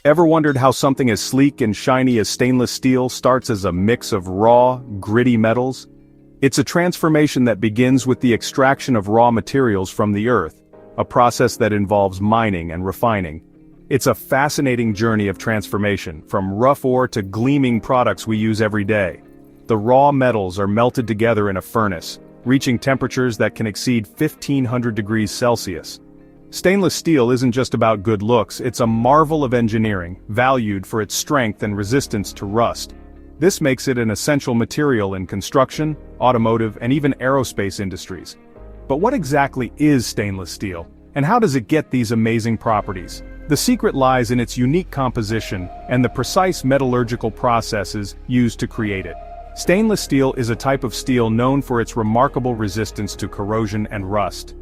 Ever wondered how something as sleek and shiny as stainless steel starts as a mix of raw, gritty metals? It's a transformation that begins with the extraction of raw materials from the earth, a process that involves mining and refining. It's a fascinating journey of transformation, from rough ore to gleaming products we use every day. The raw metals are melted together in a furnace, reaching temperatures that can exceed 1500 degrees Celsius. Stainless steel isn't just about good looks, it's a marvel of engineering, valued for its strength and resistance to rust. This makes it an essential material in construction, automotive, and even aerospace industries. But what exactly is stainless steel, and how does it get these amazing properties? The secret lies in its unique composition and the precise metallurgical processes used to create it. Stainless steel is a type of steel known for its remarkable resistance to corrosion and rust.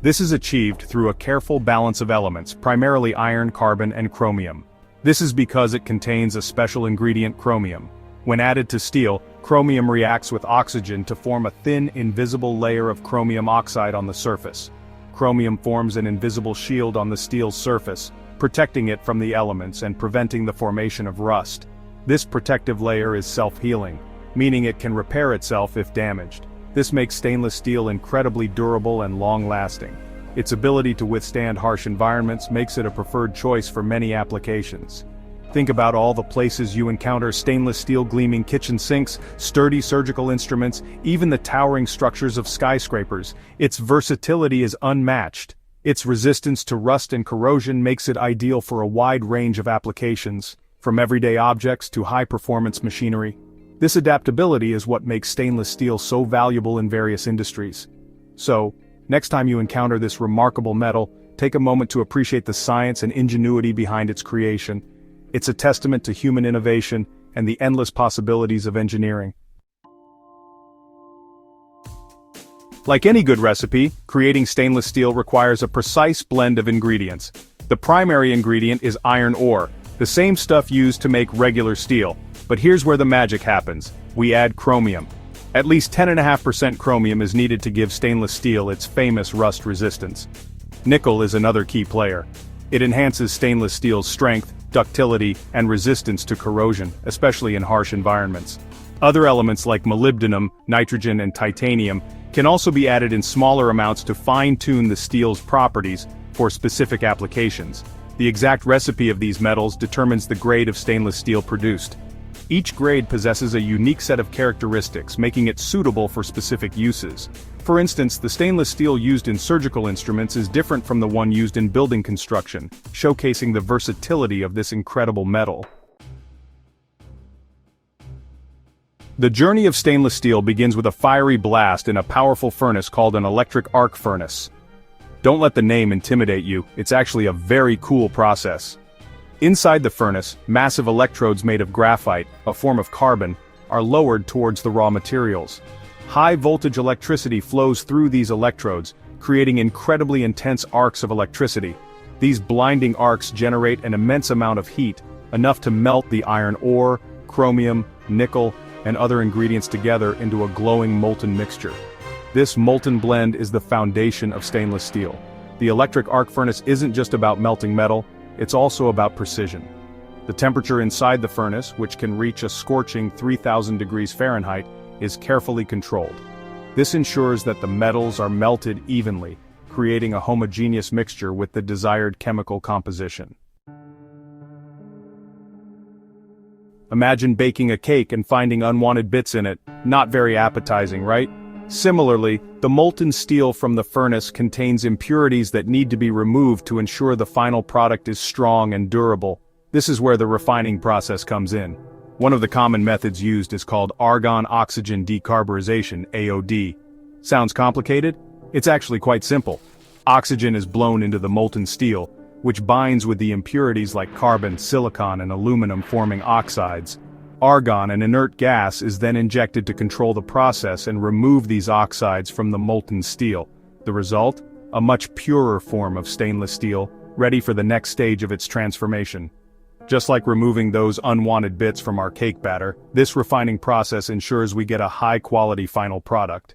This is achieved through a careful balance of elements, primarily iron, carbon, and chromium. This is because it contains a special ingredient, chromium. When added to steel, chromium reacts with oxygen to form a thin, invisible layer of chromium oxide on the surface. Chromium forms an invisible shield on the steel's surface, protecting it from the elements and preventing the formation of rust. This protective layer is self-healing, meaning it can repair itself if damaged. This makes stainless steel incredibly durable and long-lasting. Its ability to withstand harsh environments makes it a preferred choice for many applications. Think about all the places you encounter stainless steel gleaming kitchen sinks, sturdy surgical instruments, even the towering structures of skyscrapers. Its versatility is unmatched. Its resistance to rust and corrosion makes it ideal for a wide range of applications, from everyday objects to high-performance machinery. This adaptability is what makes stainless steel so valuable in various industries. So, next time you encounter this remarkable metal, take a moment to appreciate the science and ingenuity behind its creation. It's a testament to human innovation and the endless possibilities of engineering. Like any good recipe, creating stainless steel requires a precise blend of ingredients. The primary ingredient is iron ore, the same stuff used to make regular steel. But here's where the magic happens. We add chromium. At least 10.5% chromium is needed to give stainless steel its famous rust resistance. Nickel is another key player. It enhances stainless steel's strength, ductility, and resistance to corrosion, especially in harsh environments. Other elements like molybdenum, nitrogen, and titanium can also be added in smaller amounts to fine-tune the steel's properties for specific applications. The exact recipe of these metals determines the grade of stainless steel produced. Each grade possesses a unique set of characteristics, making it suitable for specific uses. For instance, the stainless steel used in surgical instruments is different from the one used in building construction, showcasing the versatility of this incredible metal. The journey of stainless steel begins with a fiery blast in a powerful furnace called an electric arc furnace. Don't let the name intimidate you, it's actually a very cool process. Inside the furnace, massive electrodes made of graphite, a form of carbon, are lowered towards the raw materials. High-voltage electricity flows through these electrodes, creating incredibly intense arcs of electricity. These blinding arcs generate an immense amount of heat, enough to melt the iron ore, chromium, nickel, and other ingredients together into a glowing molten mixture. This molten blend is the foundation of stainless steel. The electric arc furnace isn't just about melting metal, it's also about precision. The temperature inside the furnace, which can reach a scorching 3000 degrees Fahrenheit, is carefully controlled. This ensures that the metals are melted evenly, creating a homogeneous mixture with the desired chemical composition. Imagine baking a cake and finding unwanted bits in it. Not very appetizing, right? Similarly, the molten steel from the furnace contains impurities that need to be removed to ensure the final product is strong and durable. This is where the refining process comes in. One of the common methods used is called argon-oxygen decarburization, AOD. Sounds complicated? It's actually quite simple. Oxygen is blown into the molten steel, which binds with the impurities like carbon, silicon, and aluminum, forming oxides. Argon, an inert gas, is then injected to control the process and remove these oxides from the molten steel. The result? A much purer form of stainless steel, ready for the next stage of its transformation. Just like removing those unwanted bits from our cake batter, this refining process ensures we get a high-quality final product.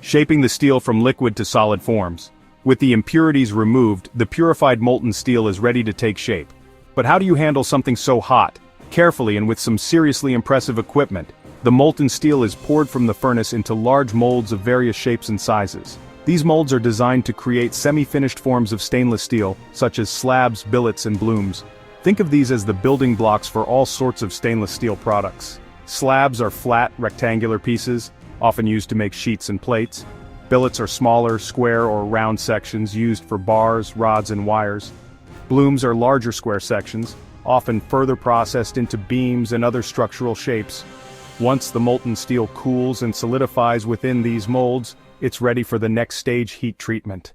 Shaping the steel from liquid to solid forms. With the impurities removed, the purified molten steel is ready to take shape. But how do you handle something so hot? Carefully and with some seriously impressive equipment. The molten steel is poured from the furnace into large molds of various shapes and sizes. These molds are designed to create semi-finished forms of stainless steel, such as slabs, billets, and blooms. Think of these as the building blocks for all sorts of stainless steel products. Slabs are flat, rectangular pieces, often used to make sheets and plates. Billets are smaller, square or round sections used for bars, rods, and wires. Blooms are larger square sections, often further processed into beams and other structural shapes. Once the molten steel cools and solidifies within these molds, it's ready for the next stage: heat treatment.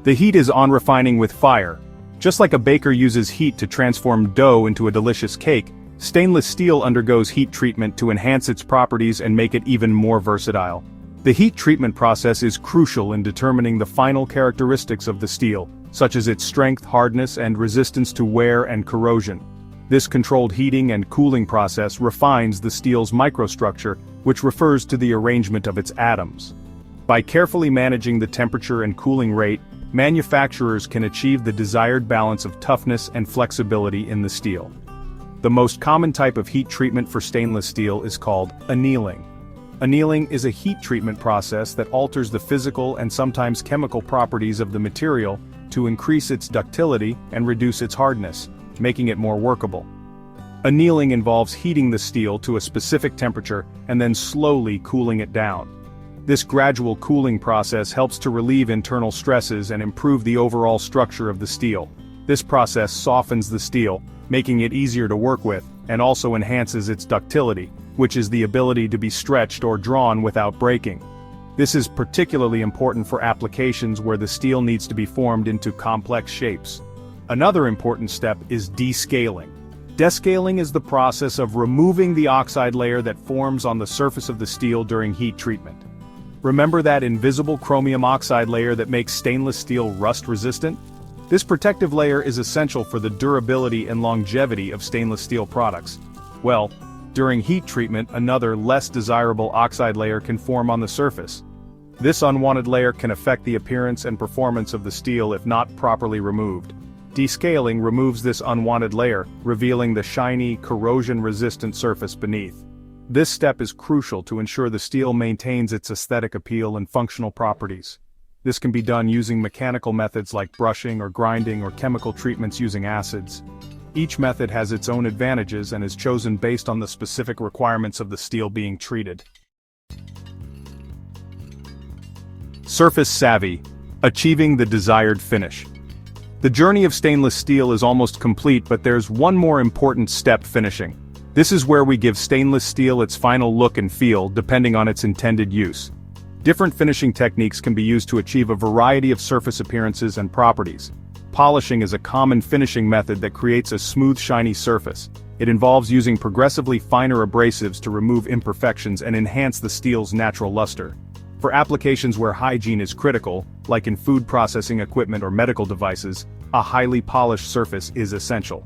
The heat is on refining with fire. Just like a baker uses heat to transform dough into a delicious cake, stainless steel undergoes heat treatment to enhance its properties and make it even more versatile. The heat treatment process is crucial in determining the final characteristics of the steel, such as its strength, hardness, and resistance to wear and corrosion. This controlled heating and cooling process refines the steel's microstructure, which refers to the arrangement of its atoms. By carefully managing the temperature and cooling rate, manufacturers can achieve the desired balance of toughness and flexibility in the steel. The most common type of heat treatment for stainless steel is called annealing. Annealing is a heat treatment process that alters the physical and sometimes chemical properties of the material to increase its ductility and reduce its hardness, making it more workable. Annealing involves heating the steel to a specific temperature and then slowly cooling it down. This gradual cooling process helps to relieve internal stresses and improve the overall structure of the steel. This process softens the steel, making it easier to work with, and also enhances its ductility, which is the ability to be stretched or drawn without breaking. This is particularly important for applications where the steel needs to be formed into complex shapes. Another important step is descaling. Descaling is the process of removing the oxide layer that forms on the surface of the steel during heat treatment. Remember that invisible chromium oxide layer that makes stainless steel rust-resistant? This protective layer is essential for the durability and longevity of stainless steel products. Well, during heat treatment, another less desirable oxide layer can form on the surface. This unwanted layer can affect the appearance and performance of the steel if not properly removed. Descaling removes this unwanted layer, revealing the shiny, corrosion-resistant surface beneath. This step is crucial to ensure the steel maintains its aesthetic appeal and functional properties. This can be done using mechanical methods like brushing or grinding or chemical treatments using acids. Each method has its own advantages and is chosen based on the specific requirements of the steel being treated. Surface savvy, achieving the desired finish. The journey of stainless steel is almost complete, but there's one more important step: finishing. This is where we give stainless steel its final look and feel, depending on its intended use. Different finishing techniques can be used to achieve a variety of surface appearances and properties. Polishing is a common finishing method that creates a smooth, shiny surface. It involves using progressively finer abrasives to remove imperfections and enhance the steel's natural luster. For applications where hygiene is critical, like in food processing equipment or medical devices, a highly polished surface is essential.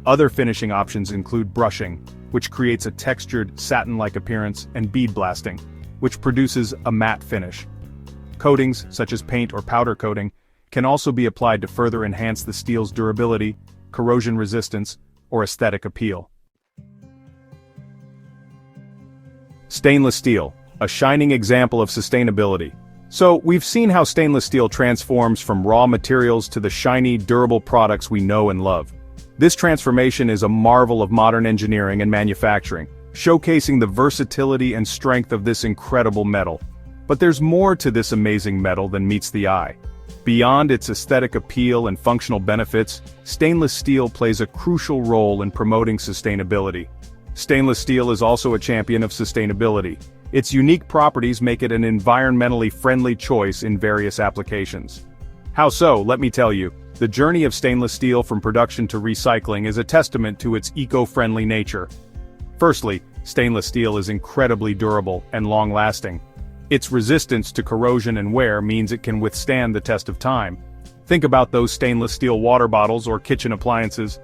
Other finishing options include brushing, which creates a textured, satin-like appearance, and bead blasting, which produces a matte finish. Coatings, such as paint or powder coating, can also be applied to further enhance the steel's durability, corrosion resistance, or aesthetic appeal. Stainless steel, a shining example of sustainability. So, we've seen how stainless steel transforms from raw materials to the shiny, durable products we know and love. This transformation is a marvel of modern engineering and manufacturing, showcasing the versatility and strength of this incredible metal. But there's more to this amazing metal than meets the eye. Beyond its aesthetic appeal and functional benefits, stainless steel plays a crucial role in promoting sustainability. Stainless steel is also a champion of sustainability. Its unique properties make it an environmentally friendly choice in various applications. How so? Let me tell you. The journey of stainless steel from production to recycling is a testament to its eco-friendly nature. Firstly, stainless steel is incredibly durable and long-lasting. Its resistance to corrosion and wear means it can withstand the test of time. Think about those stainless steel water bottles or kitchen appliances.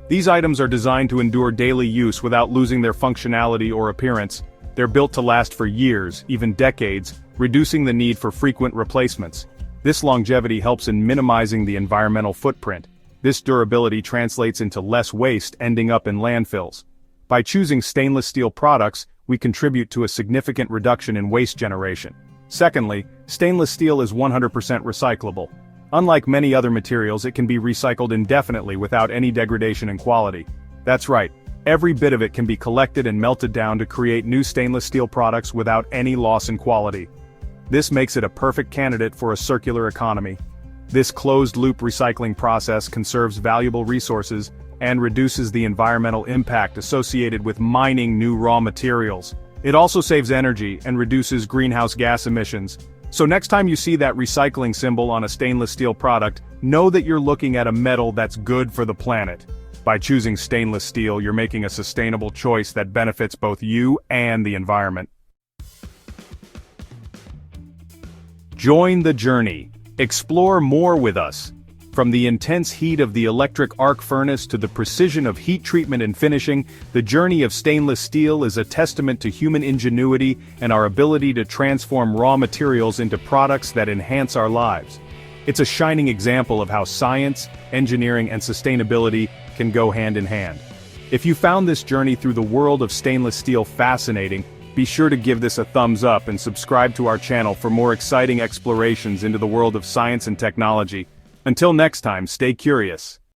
These items are designed to endure daily use without losing their functionality or appearance. They're built to last for years, even decades, reducing the need for frequent replacements. This longevity helps in minimizing the environmental footprint. This durability translates into less waste ending up in landfills. By choosing stainless steel products, we contribute to a significant reduction in waste generation. Secondly, stainless steel is 100% recyclable. Unlike many other materials, it can be recycled indefinitely without any degradation in quality. That's right, every bit of it can be collected and melted down to create new stainless steel products without any loss in quality. This makes it a perfect candidate for a circular economy. This closed-loop recycling process conserves valuable resources and reduces the environmental impact associated with mining new raw materials. It also saves energy and reduces greenhouse gas emissions. So next time you see that recycling symbol on a stainless steel product, know that you're looking at a metal that's good for the planet. By choosing stainless steel, you're making a sustainable choice that benefits both you and the environment. Join the journey. Explore more with us. From the intense heat of the electric arc furnace to the precision of heat treatment and finishing, the journey of stainless steel is a testament to human ingenuity and our ability to transform raw materials into products that enhance our lives. It's a shining example of how science, engineering, and sustainability can go hand in hand. If you found this journey through the world of stainless steel fascinating, be sure to give this a thumbs up and subscribe to our channel for more exciting explorations into the world of science and technology. Until next time, stay curious.